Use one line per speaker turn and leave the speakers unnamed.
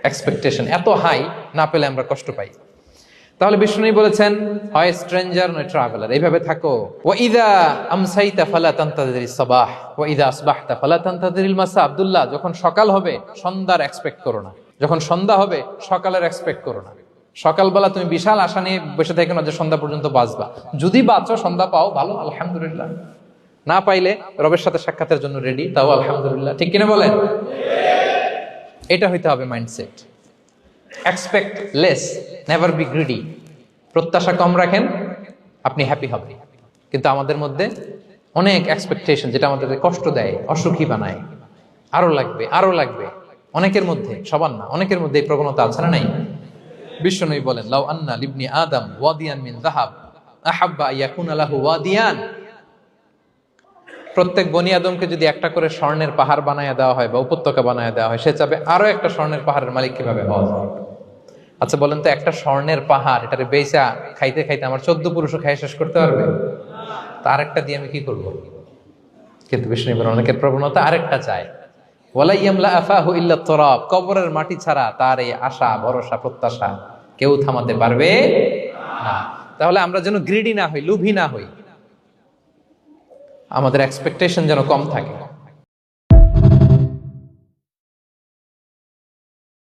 Expectation এত high, না পেলে আমরা কষ্ট পাই। তাহলে বিষ্ণু বলেছেন, হয় স্ট্রেঞ্জার নয় ট্রাভেলার, এইভাবে থাকো। ওয়া ইযা আমসাইতা ফালা তানতাযিরিস সাবাহ ওয়া ইযা আসবাহতা ফালা তানতাযিরিল মাসা। আব্দুল্লাহ, যখন সকাল হবে সন্ধ্যার এক্সপেক্ট করো না, যখন সন্ধ্যা হবে সকালের এক্সপেক্ট করো না। সকালবেলা তুমি বিশাল আশা নিয়ে বসে থেকো না যে সন্ধ্যা পর্যন্ত বাঁচবা। যদি বাঁচো, সন্ধ্যা পাও, ভালো, আলহামদুলিল্লাহ। না পাইলে রবের সাথে সাক্ষাতের জন্য রেডি, তাও আলহামদুলিল্লাহ। ঠিক কিনা বলেন? এটা হইতে হবে mindset. Expect less, never be greedy. প্রত্যাশা কম রাখেন, আপনি হ্যাপি হবেন। কিন্তু আমাদের মধ্যে অনেক এক্সপেকটেশন, যেটা আমাদের কষ্ট দেয়, অসুখী বানায়। আরো লাগবে, আরো লাগবে। অনেকের মধ্যে, সবার না, অনেকের মধ্যে এই প্রবণতা আছে না নাই? বিশ্বনবী বলেন, লাউ আন্না লিবনি আদম ওয়াদিয়ান মিন যাহাব আহাব্বা আইয়াকুনা লাহু ওয়াদিয়ান। প্রত্যেক বনি আদমকে যদি একটা করে স্বর্ণের পাহাড় বানায় দেওয়া হয় বা উপত্যকা বানায় দেওয়া হয়, সে চাবে আরো একটা স্বর্ণের পাহাড়ের মালিক কিভাবে হওয়া যায়। আচ্ছা বলেন তো, একটা স্বর্ণের পাহাড়, এটারে বেচা খাইতে খাইতে আমার 14 পুরুষও খাই শেষ করতে পারবে? তার একটা দিয়ে আমি কি করব? কিন্তু বিষ্ণু বলেন, অনেকের প্রবণতা আরেকটা চায়। ওয়ালা ইয়ামলা আফাহু ইল্লা তুরাব। কবরের মাটি ছাড়া তার এই আশা, ভরসা, প্রত্যাশা কেউ থামাতে পারবে না। তাহলে আমরা যেন গ্রিডি না হই, লোভী না হই, আমাদের এক্সপেকটেশন যেন কম থাকে।